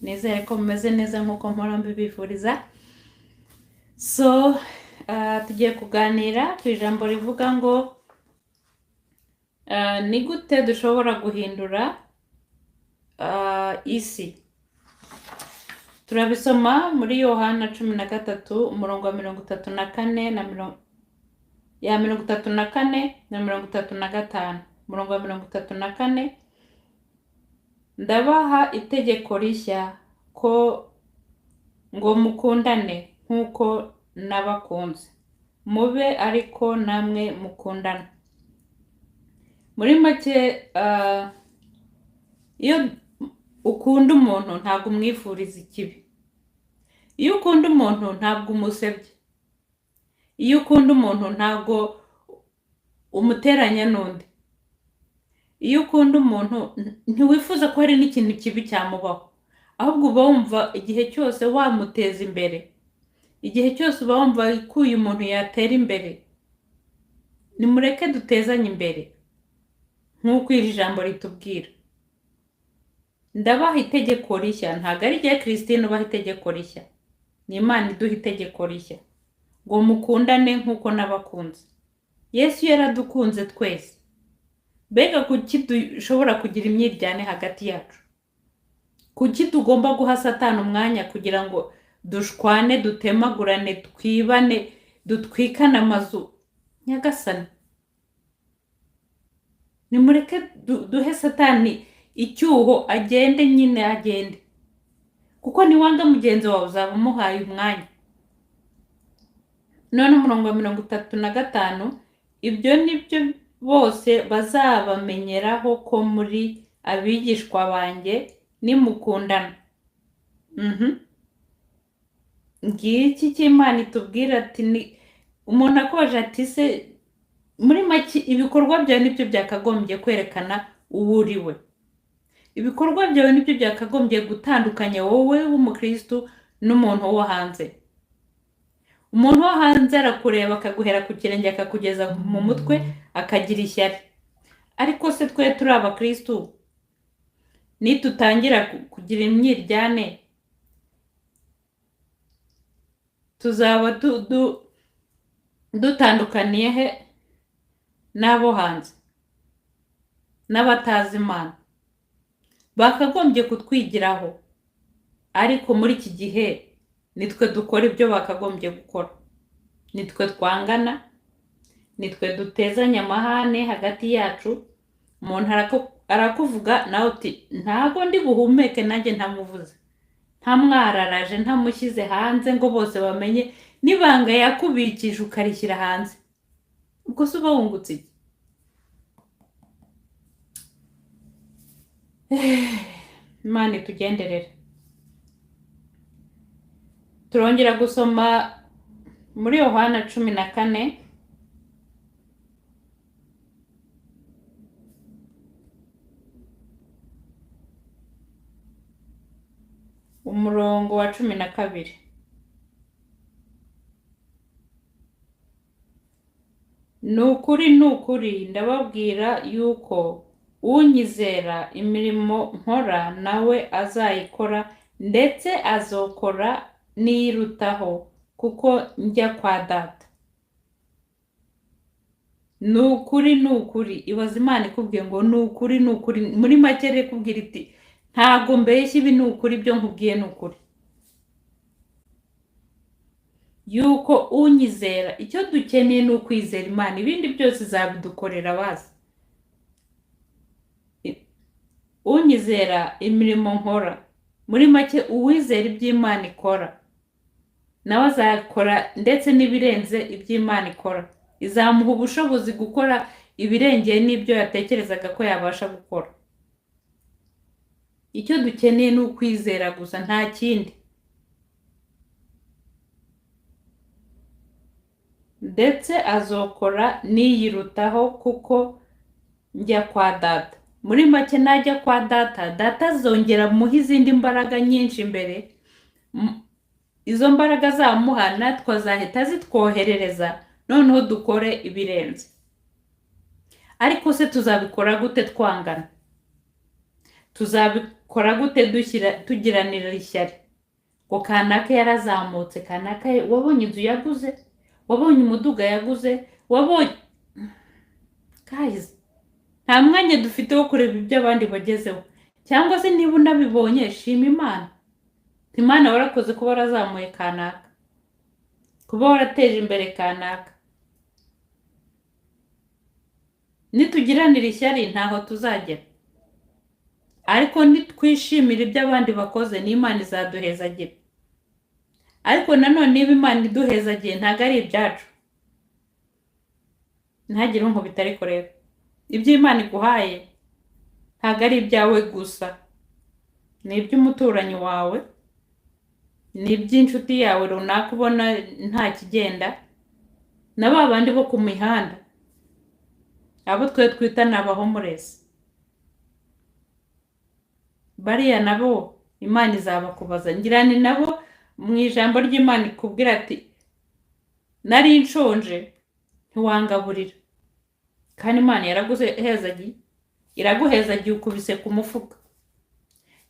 nizere ko mumeze neza nk'uko mpora mbibifuriza. So tugiye kuganira ku ijambo rivuga ngo ni gute dushobora guhindura isi. Turabisoma muri Yohana 13 umurongo wa 34 na 34 na 35. Umurongo wa 34, ndabaha itegeko rishya ko ngo mukundane nk'uko nabakunze, mube ariko namwe mukundana. Muri make iyo ukunda umuntu ntabwo umwifuriza ikibi. Iyo ukunda umuntu ntabwo umusebye. Iyo ukunda umuntu ntabwo umuteranya n'undi. Iyo ukunda umuntu ntiwifuza ko hari n'ikintu kibi cyamubaho, ahubwo uba wumva igihe cyose wamuteza imbere. Igihe cyose uba wumva ko uyu muntu yatera imbere. Nimureke dutezanye imbere nk'uko iri jambo ritubwira. Ndabaha itegeko rishya, ntabwo ari rya Christine ubaha itegeko rishya, ni Imana iduha itegeko rishya ngo mukundane nk'uko nabakunze. Yesu yaradukunze twese. Mbega kuki dushobora kugira imyiryane hagati yacu? Kuki tugomba guha Satani umwanya kugira ngo dushwane, dutemagurane, twibane, dutwikane amazu? Nyagasani, nimureke duhe Satani icyuho, agende nyine agende, kuko niwanga mugenzi wawe uzaba umuhaye umwanya. None umurongo wa 35, ibyo nibyo bose bazabamenyeraho ko muri abigishwa banjye nimukundana. Ngiki cy'Imana itubwira ati, umuntu akoje ati se muri make ibikorwa byawe nibyo byakagombye kwerekana uwo uriwe. Ibikorwa byawe nibyo byakagombye gutandukanya wowe w'umukristo n'umuntu wo hanze. Umuntu wo hanze arakureba akaguhera ku kirenge akakugeza mu mutwe akagira ishyari. Ariko se twe turi abakristo nitutangira kugira imyiryane tuzaba dutandukaniye he n'abo hanze n'abatazi Imana? Bakagombye kutwigiraho, ariko muri iki gihe nitwe dukora ibyo bakagombye gukora. Nitwe twangana, nitwe dutezanya amahane hagati yacu. Umuntu arakuvuga nawe uti ntago ndi buhumeke nanjye ntamuvuze, ntamwararaje, ntamushyize hanze ngo bose bamenye nibanga yakubikije ukarishyira hanze. Ubwo se uba wungutse iki? Imana itugenderere. Turongera gusoma muri Yohana 14 umurongo wa 12. Nukuri ndababwira yuko unyizera imirimo nkora nawe azayikora, ndetse azokora niyirutaho, kuko njya kwa Data. Nukuri. Ibaza Imana ikubwiye ngo nukuri. Muri make rero ikubwira iti ntago mbeshya, ibi nukuri, byo nkubwiye nukuri. Yuko unyizera, icyo dukeneye ni ukwizera Imana, ibindi byose izabidukorera bazi. Unyizera imirimo nkora, muri make uwizera iby'Imana ikora nawe azakora ndetse n'ibirenze iby'Imana ikora. Izamuha ubushobozi gukora ibirengeye n'ibyo yatekerezaga ko yabasha gukora. Icyo dukeneye ni ukwizera gusa, nta kindi. Ndetse azokora niyirutaho, kuko njya kwa Data. Muri make najya kwa Data, Data azongera muha izindi mbaraga nyinshi imbere. Izo mbaraga zamuha natwe azahita zitwoherereza, noneho dukore ibirenze. Ariko se tuzabikora gute twangana? Tuzabikora kora gute tugiranira ishyari ngo kanaka yarazamutse, kanaka wabonye inzu yaguze, wabonye umuduga yaguze, wabonye guys, nta mwanya dufite wo kureba ibyo abandi bagezeho. Cyangwa se niba unabibonye shima Imana. Imana warakoze kuba warazamuye kanaka, kuba warateje imbere kanaka. Nitugiranira ishyari ntaho tuzagera, ariko nitwishimira ibyo abandi bakoze n'Imana izaduhezagira. Ariko nanone niba Imana iduhezagiye ntabwo ari ibyacu, ntagire ngo bitari kureba. Ibyo Imana iguhaye ntabwo ari ibyawe gusa, ni iby'umuturanyi wawe, ni iby'inshuti yawe runaka ubona nta kigenda, na ba bandi bo ku mihanda, abo twe twita ni abahomuresi. Bariya nabo Imana izabakubaza. Ngira ni nabo mu ijambo ry'Imana ikubwira ati nari nshonje ntiwangaburira, kandi Imana yaraguhezagiye. Iraguhezagiye ukubise ku mufuka,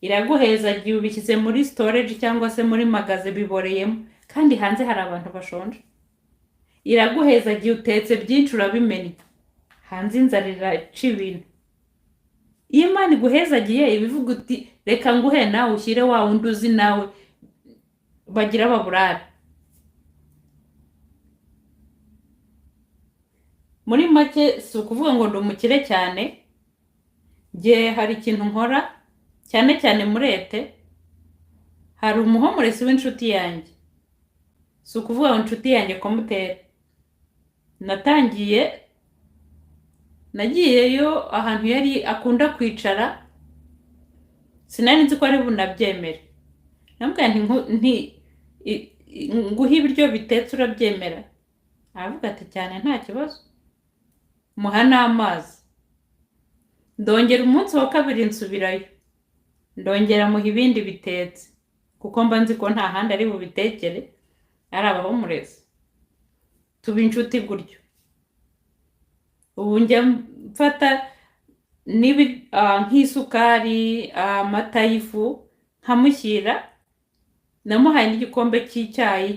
iraguhezagiye ubishyize muri storage cyangwa se muri magaze biboreyemo, kandi hanze hari abantu bashonje. Iraguhezagiye utetse byinshi urabimenya, hanze inzara iraca ibintu. Iyo Imana iguhezagiye ibivuga uti reka nguhe nawe ushyire wa wundi uzi nawe bagira baburara. Muri make si ukuvuga ngo ndi umukire cyane, nge hari ikintu nkora cyane cyane murete. Hari umuhomuresi w'inshuti yanjye, si ukuvuga ngo inshuti yanjye komutere. Nagiyeyo ahantu yari akunda kwicara, sinari nzi ko ari bunabyemere. Namubwira nti nguhe ibiryo bitetse urabyemera? Aravuga ati cyane nta kibazo, muha n'amazi. Ndongera umunsi wa kabiri nsubirayo, ndongera muha ibindi bitetse, kuko mba nzi ko nta handi ari bubitekere, ari abahomuresi. Tuba inshuti gutyo. Ubu njya mfata nk'isukari, amata y'ifu nkamushyira. Namuhaye n'igikombe cy'icyayi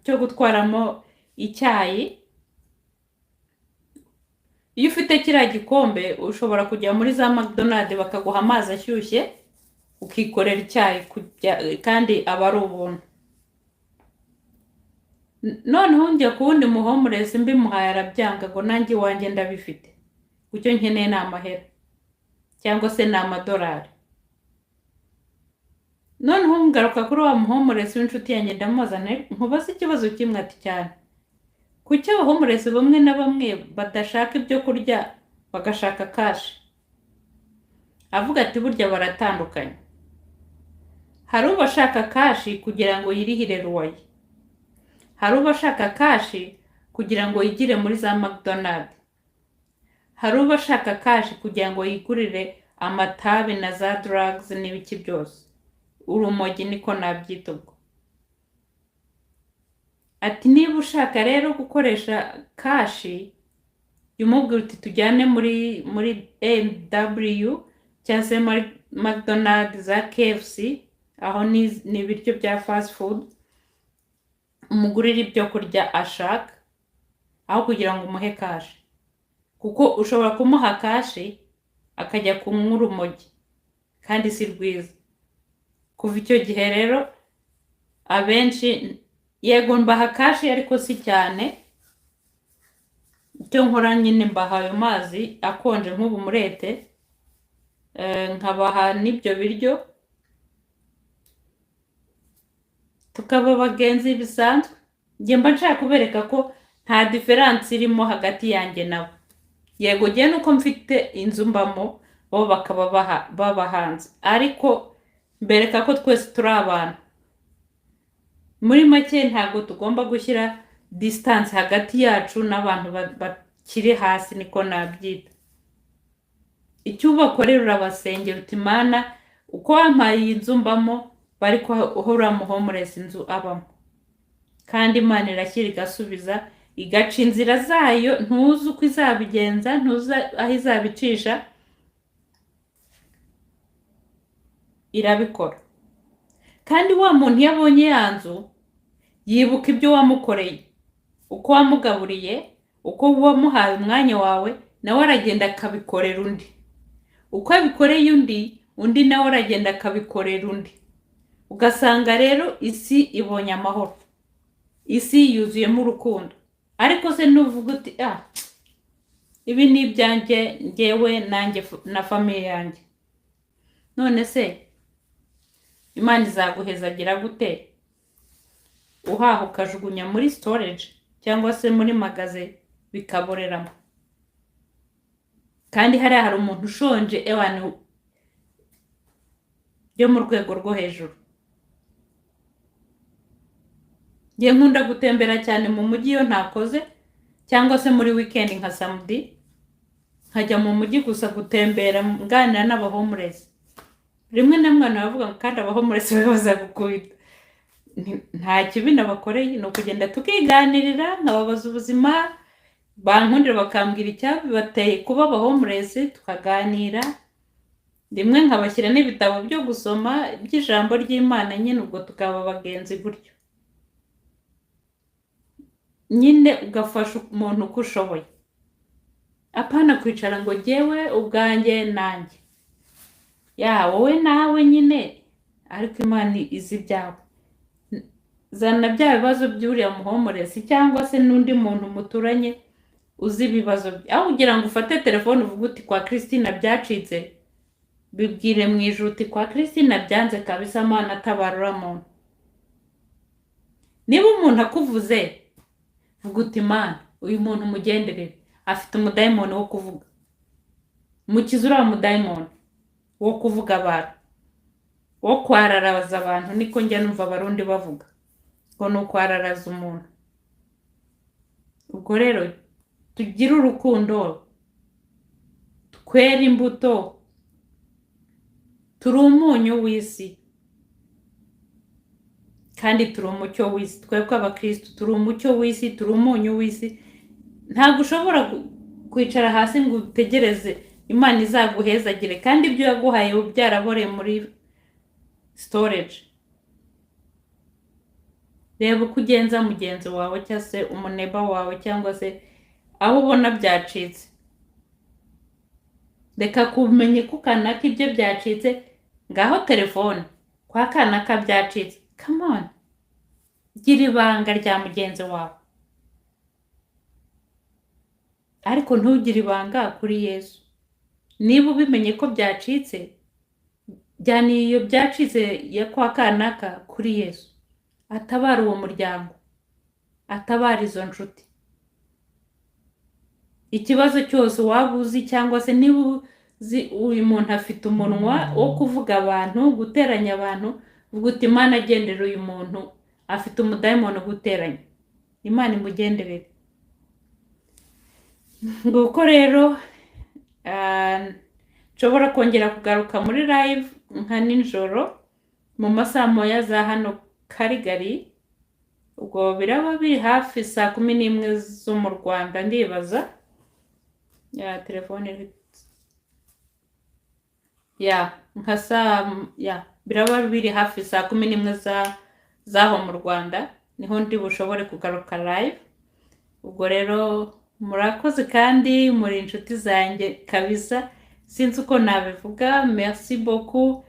cyo gutwaramo icyayi. Iyo ufite kiriya gikombe ushobora kujya muri za McDonald's bakaguha amazi ashyushye ukikorera icyayi, kandi aba ari ubuntu. Noneho njya ku wundi muhomuresi mbimuhaye arabyanga ngo nanjye iwanjye ndabifite, icyo nkeneye ni amahera cyangwa se ni amadolari. Noneho ngaruka kuri wa muhomuresi w'inshuti yanjye ndamuzana, nkubaza ikibazo kimwe ati cyane, kuki abahomuresi bamwe na bamwe badashaka ibyo kurya bagashaka kashi? Avuga ati burya baratandukanye. Hari ubashaka kashi kugira ngo yirihire ruwaye, hari ubashaka kashi kugira ngo yigire muri za McDonald's, hari ubashaka kashi kugira ngo yigurire amatabi na za drugs n'ibiki byose, urumogi niko nabyita ubwo. Ati niba ushaka rero gukoresha kashi, yumubwira uti tujyane muri AMW cyangwa se muri McDonald's, za KFC, aho ni ibiryo bya fast food, umugurira ibyo kurya ashaka aho kugira ngo umuhe kashi. Kuko ushobora kumuha kashi akajya kunywa urumogi, kandi si rwiza. Kuva icyo gihe rero abenshi yego mbaha kashi ariko si cyane. Icyo nkora nyine mbaha ayo mazi akonje nk'ubu murete, nkabaha n'ibyo biryo, tukaba bagenzi bisanzwe. Njye mba nshaka kubereka ko nta diferansi irimo hagati yanjye nabo. Yego njye nuko mfite inzu mbamo, bo bakaba baba hanze, ariko mbereka ko twese turi abantu. Muri make ntabwo tugomba gushyira distance hagati yacu n'abantu bakiri hasi, niko nabyita. Icyo ubakorera urabasengera uti Mana uko wampaye iyi nzu mbamo bari uhora muhomuresi inzu abamo, kandi Imana irashyira igasubiza, igaca inzira zayo, ntuzi uko izabigenza, ntuzi aho izabicisha. irabikora. Kandi wa muntu iyo abonye ya nzu yibuka ibyo wamukoreye, uko wamugaburiye, uko wamuhaye umwanya wawe, nawe aragenda akabikorera undi. Uko abikoreye undi nawe aragenda akabikorera undi. Ugasanga rero isi ibonye amahoro, isi yuzuyemo urukundo. Ariko se nuvuga uti ibi ni ibyanjye njyewe nanjye na famiye yanjye, none se Imana izaguhezagira gute uhaha ukajugunya muri storage cyangwa se muri magaze bikaboreramo? Kandi hari umuntu ushonje ewana byo mu rwego rwo hejuru. Ngiye nkunda gutembera cyane mu mujyi iyo ntakoze, cyangwa se muri weekend nka samedi nkajya mu mujyi gusa gutembera nganira n'abahomurezi. Rimwe na rimwe navuga ngo kandi abahomurezi baza gukubita. Nta kibi nabakoreye, ni ukugenda tukiganirira nkababaza ubuzima, bankundira bakambwira icyabibateye kuba abahomurezi, tukaganira. Rimwe nkabashyira n'ibitabo byo gusoma by'ijambo ry'Imana, nyine ubwo tukaba abagenzi gutyo. Nyine ugafasha umuntu uko ushoboye, apana kwicara ngo jyewe ubwanjye nanjye. Wowe nawe nyine, ariko Imana izi ibyawe. Zana bya bibazo by'uriya muhomurezi cyangwa se n'undi muntu muturanye uzi ibibazo bye. Aho ugira ngo ufate telefone uvuga uti kwa Christina byacitse, bibwire mu ijuru uti kwa Christina byanze kabisa, Mana tabarura muntu. Niba umuntu akuvuze, vuga uti Mana uyu muntu mugenderere, afite umudayimoni wo kuvuga. Mukize uriya mudayimoni wo kuvuga abantu, wo kwararaza abantu. Niko njya numva abarundi bavuga ngo ni ukwararaza umuntu. Ubwo rero tugire urukundo, twere imbuto, turi umunyu w'isi kandi turi umucyo w'isi. Twebwe abakristo turi umucyo w'isi, turi umunyu w'isi. Ntabwo ushobora kwicara hasi ngo utegereze Imana izaguhezagire kandi ibyo yaguhaye byaraboreye muri storage. Reba uko ugenza mugenzi wawe cyangwa se umuneba wawe cyangwa se aho ubona byacitse. Reka kumenye ko kanaka ibyo byacitse, ngaho telefone kwa kanaka byacitse. Come on, gira ibanga rya mugenzi wawe, ariko ntugire ibanga kuri Yesu. Niba ubimenye ko byacitse, jyana iyo byacitse ya kwa kanaka kuri Yesu, atabara uwo muryango, atabara izo nshuti. Ikibazo cyose waba uzi cyangwa se niba uzi uyu muntu afite umunwa wo kuvuga abantu, guteranya abantu, vuga uti Imana agendera uyu muntu, afite umudayimoni guteranya. Imana imugenderere. Nguko rero nshobora kongera kugaruka muri live nka nijoro mu masaha moya za hano Karigari. Ubwo biraba biri hafi 11 zo mu Rwanda ndibaza. Telefone biraba biri hafi 11 zaho mu Rwanda, niho ndi bushobore kugaruka live. Ubwo rero murakoze kandi muri inshuti zanjye kabisa, sinzi uko nabivuga. Merci beaucoup.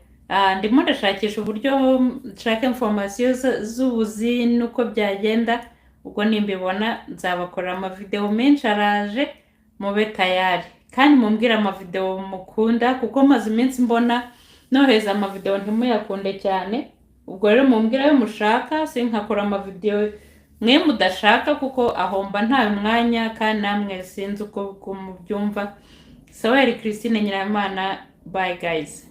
Ndimo ndashakisha uburyo nshaka information z'ubuzi nuko byagenda. Ubwo nimbibona nzabakorera amavideo menshi araje, mube tayari. Kandi mumbwira amavideo mukunda, kuko maze iminsi mbona noheza amavideo ntimuyakunde cyane. Ubwo rero mumbwira ayo mushaka, sinkakora amavideo mwe mudashaka kuko ahomba nta mwanya, kandi namwe sinzi uko mubyumva. Saweri Christine Nyiramana. Bye guys.